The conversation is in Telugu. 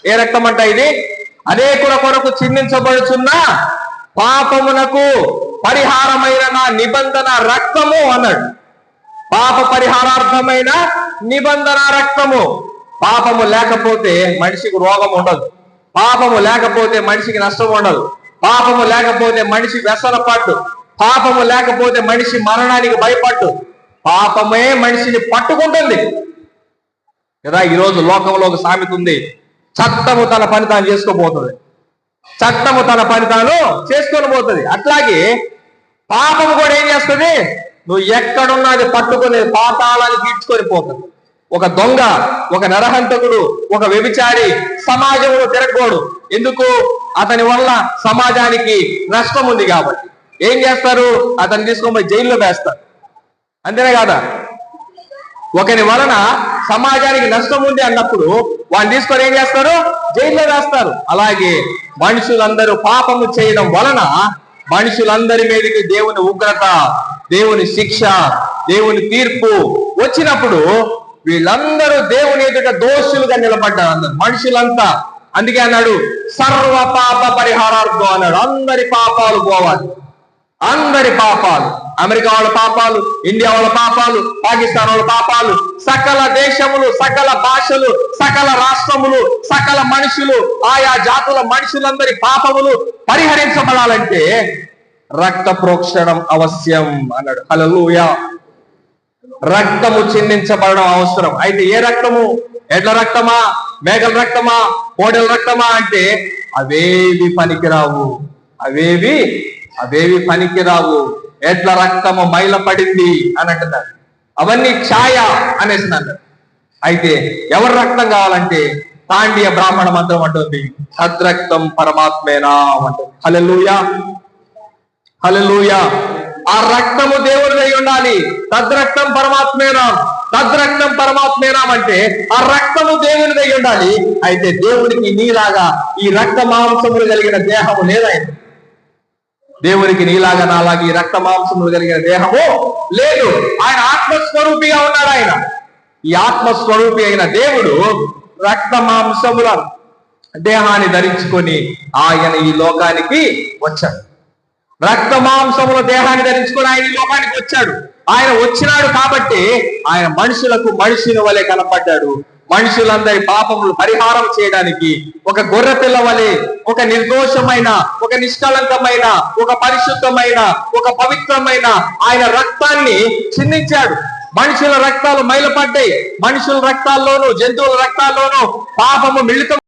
ఏ రక్తం అంట ఇది? అనేకుల కొరకు చిందించబడుచున్న పాపమునకు పరిహారమైన నా నిబంధన రక్తము అన్నాడు. పాప పరిహారార్థమైన నిబంధన రక్తము. పాపము లేకపోతే మనిషికి రోగం ఉండదు, పాపము లేకపోతే మనిషికి నష్టం ఉండదు, పాపము లేకపోతే మనిషి వ్యసన పట్టు, పాపము లేకపోతే మనిషి మరణానికి భయపట్టు. పాపమే మనిషిని పట్టుకుంటుంది కదా. ఈరోజు లోకంలో ఒక సామెత ఉంది, చట్టము తన పని తాను చేసుకోబోతుంది, చట్టము తన పని తాను చేసుకొని పోతుంది. అట్లాగే పాపము కూడా ఏం చేస్తుంది? నువ్వు ఎక్కడున్నది పట్టుకుని పాతాళాన్ని తీర్చుకొని పోతుంది. ఒక దొంగ, ఒక నరహంతకుడు, ఒక వ్యభిచారి సమాజంలో తిరగకూడదు. ఎందుకు? అతని వల్ల సమాజానికి నష్టం ఉంది కాబట్టి. ఏం చేస్తారు? అతన్ని తీసుకొని పోయి జైల్లో వేస్తారు. అంతేనే కాదా? ఒకరి వలన సమాజానికి నష్టం ఉంది అన్నప్పుడు వాడిని తీసుకొని ఏం చేస్తారు? జైల్లో వేస్తారు. అలాగే మనుషులందరూ పాపము చేయడం వలన మనుషులందరి మీదకి దేవుని ఉగ్రత, దేవుని శిక్ష, దేవుని తీర్పు వచ్చినప్పుడు వీళ్ళందరూ దేవుని ఎదుట దోషులుగా నిలబడ్డారు అందరు మనుషులంతా. అందుకే అన్నాడు సర్వ పాప పరిహారార్థం అన్నాడు. అందరి పాపాలు పోవాలి, అందరి పాపాలు. అమెరికా వాళ్ళ పాపాలు, ఇండియా వాళ్ళ పాపాలు, పాకిస్తాన్ వాళ్ళ పాపాలు, సకల దేశములు, సకల భాషలు, సకల రాష్ట్రములు, సకల మనుషులు, ఆయా జాతుల మనుషులందరి పాపములు పరిహరించబడాలంటే రక్త ప్రోక్షణం అవశ్యం అన్నాడు. హల్లెలూయా. రక్తము చిందించబడడం అవసరం. అయితే ఏ రక్తము? ఎడ్ల రక్తమా, మేకల రక్తమా, కోడెల రక్తమా అంటే అవేవి పనికిరావు, అవేవి పనికిరావు. ఎడ్ల రక్తము మైల పడింది అని అంటున్నారు, అవన్నీ ఛాయ అనేసి అన్నారు. అయితే ఎవరి రక్తం కావాలంటే తాండీయ బ్రాహ్మణ మంత్రం అంటుంది సద్రక్తం పరమాత్మేనా అంటుంది. హల్లెలూయా, హల్లెలూయా. ఆ రక్తము దేవుడిదై ఉండాలి. తద్రక్తం పరమాత్మేనాం, తద్రక్తం పరమాత్మేనాం అంటే ఆ రక్తము దేవునిదై ఉండాలి. అయితే దేవునికి నీలాగా ఈ రక్త మాంసములు కలిగిన దేహము లేదైంది. దేవునికి నీలాగా నాలాగా ఈ రక్త మాంసములు కలిగిన దేహము లేదు. ఆయన ఆత్మస్వరూపిగా ఉన్నాడు. ఆయన ఈ ఆత్మస్వరూపి అయిన దేవుడు రక్త మాంసముల దేహాన్ని ధరించుకొని ఆయన ఈ లోకానికి వచ్చాడు. రక్త మాంసముల దేహాన్ని ధరించుకొని ఆయన ఈ లోకానికి వచ్చాడు. ఆయన వచ్చినాడు కాబట్టి ఆయన మనుషులకు మనుషుల వలె కనపడ్డాడు. మనుషులందరి పాపములు పరిహారం చేయడానికి ఒక గొర్రె పిల్ల వలె, ఒక నిర్దోషమైన, ఒక నిష్కలంకమైన, ఒక పరిశుద్ధమైన, ఒక పవిత్రమైన ఆయన రక్తాన్ని చిందించాడు. మనుషుల రక్తాలు మైలపడ్డాయి. మనుషుల రక్తాల్లోనూ జంతువుల రక్తాల్లోనూ పాపము మిళితం